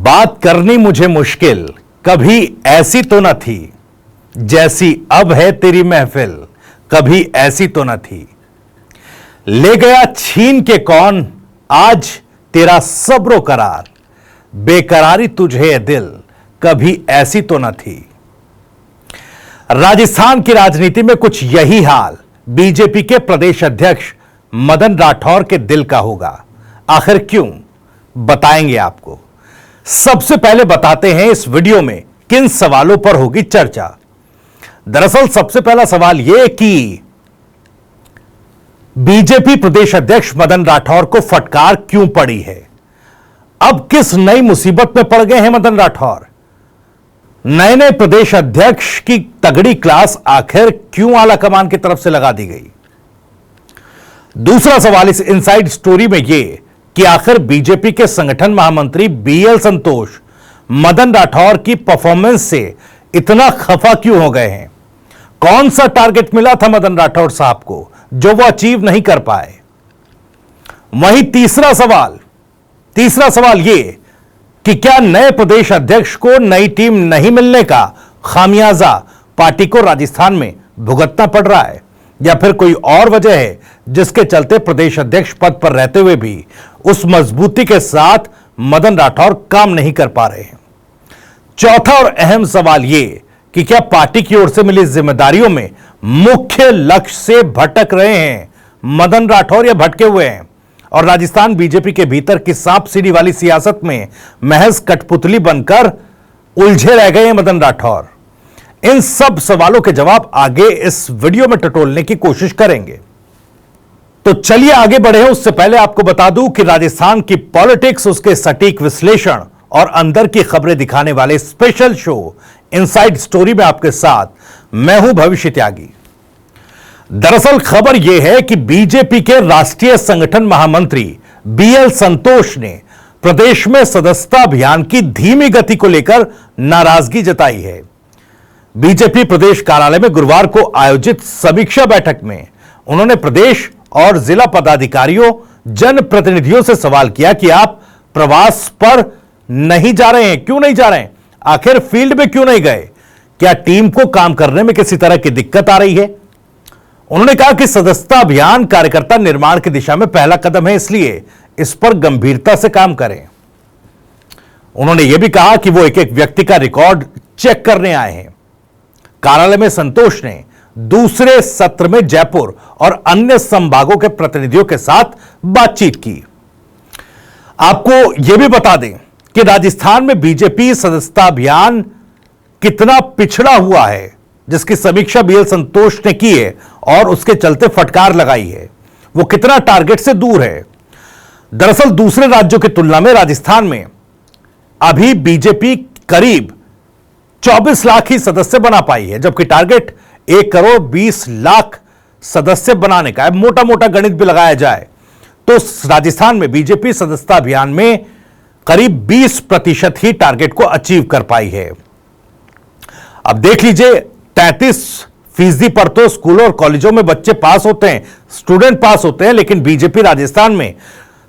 बात करनी मुझे मुश्किल कभी ऐसी तो न थी, जैसी अब है तेरी महफिल कभी ऐसी तो न थी। ले गया छीन के कौन आज तेरा सब्रो करार, बेकरारी तुझे ये दिल कभी ऐसी तो न थी। राजस्थान की राजनीति में कुछ यही हाल बीजेपी के प्रदेश अध्यक्ष मदन राठौर के दिल का होगा। आखिर क्यों, बताएंगे आपको। सबसे पहले बताते हैं इस वीडियो में किन सवालों पर होगी चर्चा। दरअसल सबसे पहला सवाल यह कि बीजेपी प्रदेश अध्यक्ष मदन राठौर को फटकार क्यों पड़ी है। अब किस नई मुसीबत में पड़ गए हैं मदन राठौर। नए प्रदेश अध्यक्ष की तगड़ी क्लास आखिर क्यों आला कमान की तरफ से लगा दी गई। दूसरा सवाल इस इनसाइड स्टोरी में यह कि आखिर बीजेपी के संगठन महामंत्री बीएल संतोष मदन राठौर की परफॉर्मेंस से इतना खफा क्यों हो गए हैं। कौन सा टारगेट मिला था मदन राठौर साहब को जो वो अचीव नहीं कर पाए। वहीं तीसरा सवाल यह कि क्या नए प्रदेश अध्यक्ष को नई टीम नहीं मिलने का खामियाजा पार्टी को राजस्थान में भुगतना पड़ रहा है, या फिर कोई और वजह है जिसके चलते प्रदेश अध्यक्ष पद पर रहते हुए भी उस मजबूती के साथ मदन राठौर काम नहीं कर पा रहे हैं। चौथा और अहम सवाल यह कि क्या पार्टी की ओर से मिली जिम्मेदारियों में मुख्य लक्ष्य से भटक रहे हैं मदन राठौर या भटके हुए हैं, और राजस्थान बीजेपी के भीतर की सांप सीढ़ी वाली सियासत में महज कठपुतली बनकर उलझे रह गए हैं मदन राठौर। इन सब सवालों के जवाब आगे इस वीडियो में टटोलने की कोशिश करेंगे। तो चलिए आगे बढ़े। उससे पहले आपको बता दूं कि राजस्थान की पॉलिटिक्स, उसके सटीक विश्लेषण और अंदर की खबरें दिखाने वाले स्पेशल शो इनसाइड स्टोरी में आपके साथ मैं हूं भविष्य त्यागी। दरअसल खबर यह है कि बीजेपी के राष्ट्रीय संगठन महामंत्री बीएल संतोष ने प्रदेश में सदस्यता अभियान की धीमी गति को लेकर नाराजगी जताई है। बीजेपी प्रदेश कार्यालय में गुरुवार को आयोजित समीक्षा बैठक में उन्होंने प्रदेश और जिला पदाधिकारियों, जनप्रतिनिधियों से सवाल किया कि आप प्रवास पर नहीं जा रहे हैं, क्यों नहीं जा रहे हैं, आखिर फील्ड में क्यों नहीं गए, क्या टीम को काम करने में किसी तरह की दिक्कत आ रही है। उन्होंने कहा कि सदस्यता अभियान कार्यकर्ता निर्माण की दिशा में पहला कदम है, इसलिए इस पर गंभीरता से काम करें। उन्होंने यह भी कहा कि वो एक एक व्यक्ति का रिकॉर्ड चेक करने आए हैं। कार्यालय में संतोष ने दूसरे सत्र में जयपुर और अन्य संभागों के प्रतिनिधियों के साथ बातचीत की। आपको यह भी बता दें कि राजस्थान में बीजेपी सदस्यता अभियान कितना पिछड़ा हुआ है, जिसकी समीक्षा बीएल संतोष ने की है और उसके चलते फटकार लगाई है, वो कितना टारगेट से दूर है। दरअसल दूसरे राज्यों की तुलना में राजस्थान में अभी बीजेपी करीब 24 लाख ही सदस्य बना पाई है, जबकि टारगेट 1 करोड़ 20 लाख सदस्य बनाने का है। मोटा मोटा गणित भी लगाया जाए तो राजस्थान में बीजेपी सदस्यता अभियान में करीब 20% ही टारगेट को अचीव कर पाई है। अब देख लीजिए, 33% पर तो स्कूलों और कॉलेजों में बच्चे पास होते हैं, स्टूडेंट पास होते हैं, लेकिन बीजेपी राजस्थान में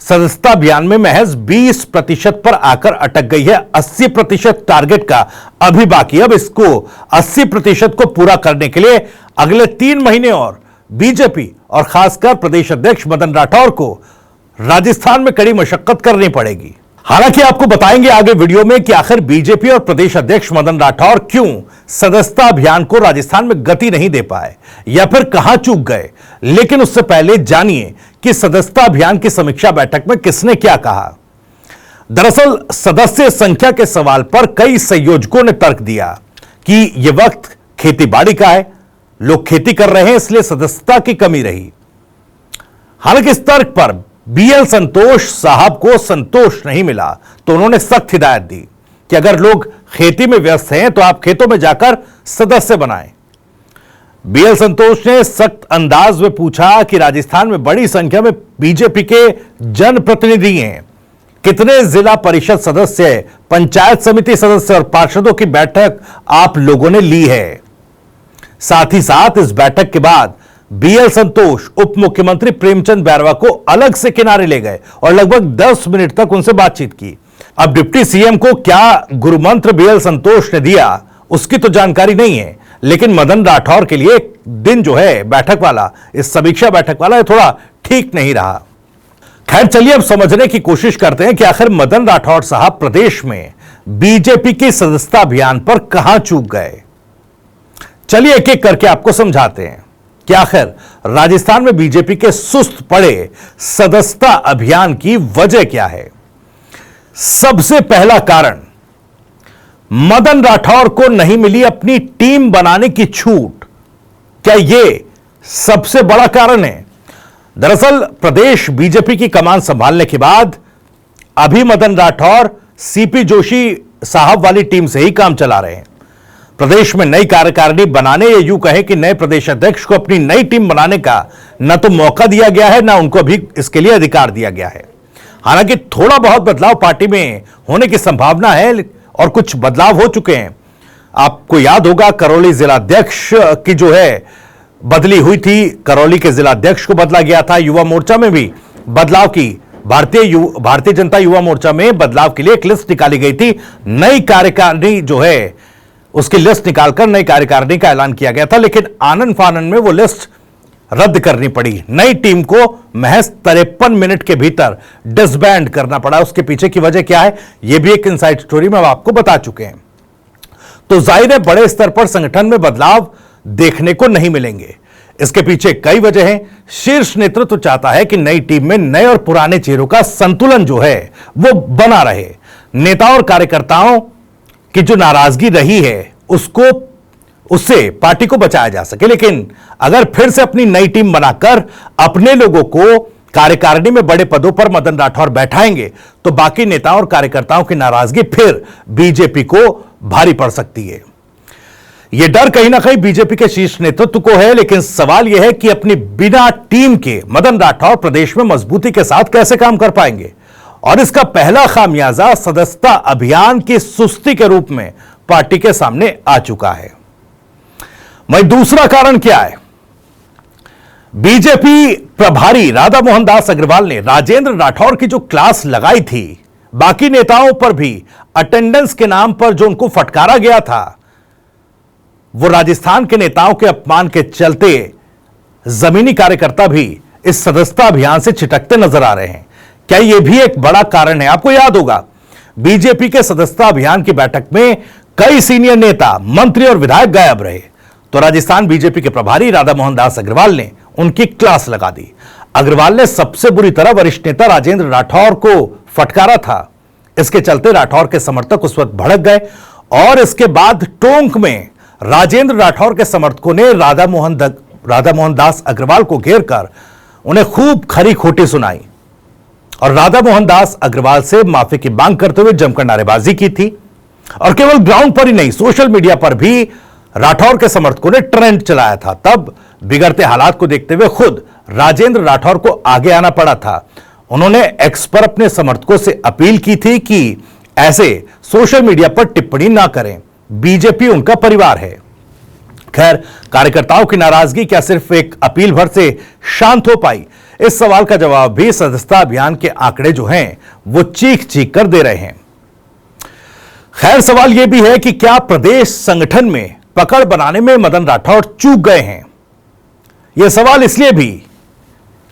सदस्यता अभियान में महज 20% पर आकर अटक गई है। 80% टारगेट का अभी बाकी। अब इसको 80% को पूरा करने के लिए अगले 3 महीने और बीजेपी और खासकर प्रदेश अध्यक्ष मदन राठौर को राजस्थान में कड़ी मशक्कत करनी पड़ेगी। हालांकि आपको बताएंगे आगे वीडियो में कि आखिर बीजेपी और प्रदेश अध्यक्ष मदन राठौर क्यों सदस्यता अभियान को राजस्थान में गति नहीं दे पाए या फिर कहां चूक गए। लेकिन उससे पहले जानिए कि सदस्यता अभियान की समीक्षा बैठक में किसने क्या कहा। दरअसल सदस्य संख्या के सवाल पर कई संयोजकों ने तर्क दिया कि यह वक्त खेतीबाड़ी का है, लोग खेती कर रहे हैं, इसलिए सदस्यता की कमी रही। हालांकि इस तर्क पर बीएल संतोष साहब को संतोष नहीं मिला, तो उन्होंने सख्त हिदायत दी कि अगर लोग खेती में व्यस्त हैं तो आप खेतों में जाकर सदस्य बनाएं। बीएल संतोष ने सख्त अंदाज में पूछा कि राजस्थान में बड़ी संख्या में बीजेपी के जनप्रतिनिधि हैं, कितने जिला परिषद सदस्य, पंचायत समिति सदस्य और पार्षदों की बैठक आप लोगों ने ली है। साथ ही साथ इस बैठक के बाद बीएल संतोष उप मुख्यमंत्री प्रेमचंद बैरवा को अलग से किनारे ले गए और लगभग 10 मिनट तक उनसे बातचीत की। अब डिप्टी सीएम को क्या गुरुमंत्र बीएल संतोष ने दिया उसकी तो जानकारी नहीं है, लेकिन मदन राठौर के लिए दिन जो है बैठक वाला, इस समीक्षा बैठक वाला, थोड़ा ठीक नहीं रहा। खैर चलिए अब समझने की कोशिश करते हैं कि आखिर मदन राठौर साहब प्रदेश में बीजेपी की सदस्यता अभियान पर कहां चूक गए। चलिए एक एक करके आपको समझाते हैं कि आखिर राजस्थान में बीजेपी के सुस्त पड़े सदस्यता अभियान की वजह क्या है। सबसे पहला कारण, मदन राठौर को नहीं मिली अपनी टीम बनाने की छूट। क्या यह सबसे बड़ा कारण है? दरअसल प्रदेश बीजेपी की कमान संभालने के बाद अभी मदन राठौर सीपी जोशी साहब वाली टीम से ही काम चला रहे हैं। प्रदेश में नई कार्यकारिणी बनाने या यूं कहें कि नए प्रदेश अध्यक्ष को अपनी नई टीम बनाने का न तो मौका दिया गया है, न उनको अभी इसके लिए अधिकार दिया गया है। हालांकि थोड़ा बहुत बदलाव पार्टी में होने की संभावना है और कुछ बदलाव हो चुके हैं। आपको याद होगा करौली जिलाध्यक्ष की जो है बदली हुई थी, करौली के जिलाध्यक्ष को बदला गया था। युवा मोर्चा में भी बदलाव की, भारतीय जनता युवा मोर्चा में बदलाव के लिए एक लिस्ट निकाली गई थी। नई कार्यकारिणी जो है उसकी लिस्ट निकालकर नई कार्यकारिणी का ऐलान किया गया था, लेकिन आनन फानन में वो लिस्ट रद्द करनी पड़ी। नई टीम को महज 53 मिनट के भीतर डिसबैंड करना पड़ा। उसके पीछे की वजह क्या है, यह भी एक इनसाइड स्टोरी में आपको बता चुके हैं। तो जाहिर है बड़े स्तर पर संगठन में बदलाव देखने को नहीं मिलेंगे। इसके पीछे कई वजह हैं। शीर्ष नेतृत्व चाहता है कि नई टीम में नए और पुराने चेहरों का संतुलन जो है वो बना रहे। नेताओं और कार्यकर्ताओं की जो नाराजगी रही है उससे पार्टी को बचाया जा सके। लेकिन अगर फिर से अपनी नई टीम बनाकर अपने लोगों को कार्यकारिणी में बड़े पदों पर मदन राठौर बैठाएंगे तो बाकी नेताओं और कार्यकर्ताओं की नाराजगी फिर बीजेपी को भारी पड़ सकती है। यह डर कहीं ना कहीं बीजेपी के शीर्ष नेतृत्व को है, लेकिन सवाल यह है कि अपनी बिना टीम के मदन राठौर प्रदेश में मजबूती के साथ कैसे काम कर पाएंगे। और इसका पहला खामियाजा सदस्यता अभियान की सुस्ती के रूप में पार्टी के सामने आ चुका है। वहीं दूसरा कारण क्या है? बीजेपी प्रभारी राधा मोहन दास अग्रवाल ने राजेंद्र राठौर की जो क्लास लगाई थी, बाकी नेताओं पर भी अटेंडेंस के नाम पर जो उनको फटकारा गया था, वो राजस्थान के नेताओं के अपमान के चलते जमीनी कार्यकर्ता भी इस सदस्यता अभियान से छिटकते नजर आ रहे हैं। क्या यह भी एक बड़ा कारण है? आपको याद होगा बीजेपी के सदस्यता अभियान की बैठक में कई सीनियर नेता, मंत्री और विधायक गायब रहे, तो राजस्थान बीजेपी के प्रभारी राधा मोहन दास अग्रवाल ने उनकी क्लास लगा दी। अग्रवाल ने सबसे बुरी तरह वरिष्ठ नेता राजेंद्र राठौर को फटकारा था। इसके चलते राठौर के समर्थक उस वक्त भड़क गए और इसके बाद टोंक में राजेंद्र राठौर के समर्थकों ने राधा मोहन दास अग्रवाल को घेर कर उन्हें खूब खरी खोटी सुनाई और राधा मोहन दास अग्रवाल से माफी की मांग करते हुए जमकर नारेबाजी की थी। और केवल ग्राउंड पर ही नहीं, सोशल मीडिया पर भी राठौर के समर्थकों ने ट्रेंड चलाया था। तब बिगड़ते हालात को देखते हुए खुद राजेंद्र राठौर को आगे आना पड़ा था। उन्होंने एक्स पर अपने समर्थकों से अपील की थी कि ऐसे सोशल मीडिया पर टिप्पणी ना करें, बीजेपी उनका परिवार है। खैर, कार्यकर्ताओं की नाराजगी क्या सिर्फ एक अपील भर से शांत हो पाई? इस सवाल का जवाब भी सदस्यता अभियान के आंकड़े जो हैं वो चीख चीख कर दे रहे हैं। खैर, सवाल यह भी है कि क्या प्रदेश संगठन में पकड़ बनाने में मदन राठौर चूक गए हैं? यह सवाल इसलिए भी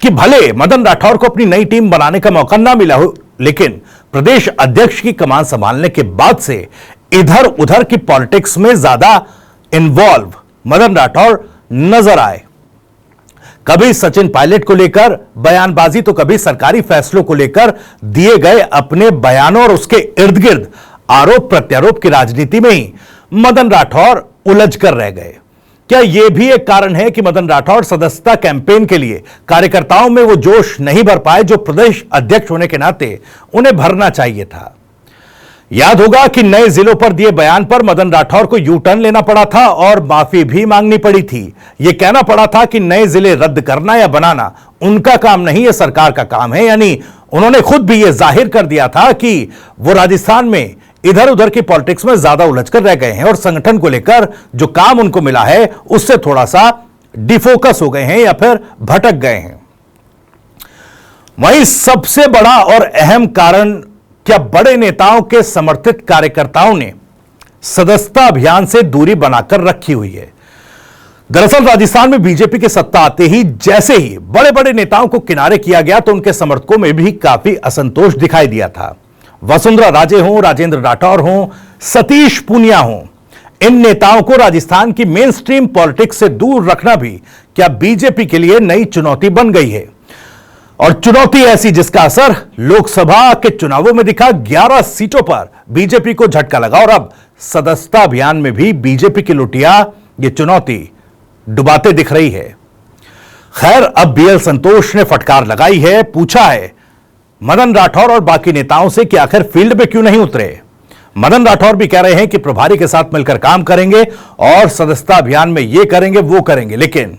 कि भले मदन राठौर को अपनी नई टीम बनाने का मौका ना मिला हो, लेकिन प्रदेश अध्यक्ष की कमान संभालने के बाद से इधर उधर की पॉलिटिक्स में ज्यादा इन्वॉल्व मदन राठौर नजर आए। कभी सचिन पायलट को लेकर बयानबाजी तो कभी सरकारी फैसलों को लेकर दिए गए अपने बयानों और उसके इर्द गिर्द आरोप प्रत्यारोप की राजनीति में ही मदन राठौर उलझ कर रह गए। क्या यह भी एक कारण है कि मदन राठौर सदस्यता कैंपेन के लिए कार्यकर्ताओं में वो जोश नहीं भर पाए जो प्रदेश अध्यक्ष होने के नाते उन्हें भरना चाहिए था? याद होगा कि नए जिलों पर दिए बयान पर मदन राठौर को यू टर्न लेना पड़ा था और माफी भी मांगनी पड़ी थी। यह कहना पड़ा था कि नए जिले रद्द करना या बनाना उनका काम नहीं, यह सरकार का काम है। यानी उन्होंने खुद भी यह जाहिर कर दिया था कि वो राजस्थान में इधर उधर की पॉलिटिक्स में ज्यादा उलझकर रह गए हैं और संगठन को लेकर जो काम उनको मिला है उससे थोड़ा सा डिफोकस हो गए हैं या फिर भटक गए हैं। वहीं सबसे बड़ा और अहम कारण क्या बड़े नेताओं के समर्थित कार्यकर्ताओं ने सदस्यता अभियान से दूरी बनाकर रखी हुई है? दरअसल राजस्थान में बीजेपी की सत्ता आते ही जैसे ही बड़े बड़े नेताओं को किनारे किया गया तो उनके समर्थकों में भी काफी असंतोष दिखाई दिया था। वसुंधरा राजे हों, राजेंद्र राठौर हों, सतीश पूनिया हों, इन नेताओं को राजस्थान की मेन स्ट्रीम पॉलिटिक्स से दूर रखना भी क्या बीजेपी के लिए नई चुनौती बन गई है? और चुनौती ऐसी जिसका असर लोकसभा के चुनावों में दिखा। 11 सीटों पर बीजेपी को झटका लगा और अब सदस्यता अभियान में भी बीजेपी की लुटिया ये चुनौती डुबाते दिख रही है। खैर, अब बीएल संतोष ने फटकार लगाई है, पूछा है मदन राठौर और बाकी नेताओं से कि आखिर फील्ड में क्यों नहीं उतरे। मदन राठौर भी कह रहे हैं कि प्रभारी के साथ मिलकर काम करेंगे और सदस्यता अभियान में ये करेंगे वो करेंगे, लेकिन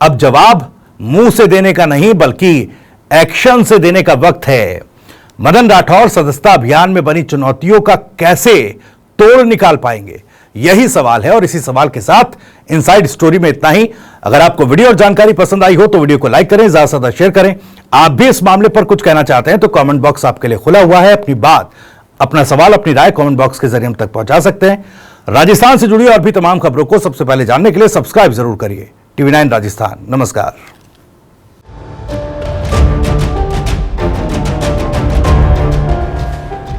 अब जवाब मुंह से देने का नहीं बल्कि एक्शन से देने का वक्त है। मदन राठौर सदस्यता अभियान में बनी चुनौतियों का कैसे तोड़ निकाल पाएंगे, यही सवाल है। और इसी सवाल के साथ इनसाइड स्टोरी में इतना ही। अगर आपको वीडियो और जानकारी पसंद आई हो तो वीडियो को लाइक करें, ज्यादा से ज्यादा शेयर करें। आप भी इस मामले पर कुछ कहना चाहते हैं तो कमेंट बॉक्स आपके लिए खुला हुआ है। अपनी बात, अपना सवाल, अपनी राय कमेंट बॉक्स के जरिए हम तक पहुंचा सकते हैं। राजस्थान से जुड़ी और भी तमाम खबरों को सबसे पहले जानने के लिए सब्सक्राइब जरूर करिए टीवी 9 राजस्थान। नमस्कार।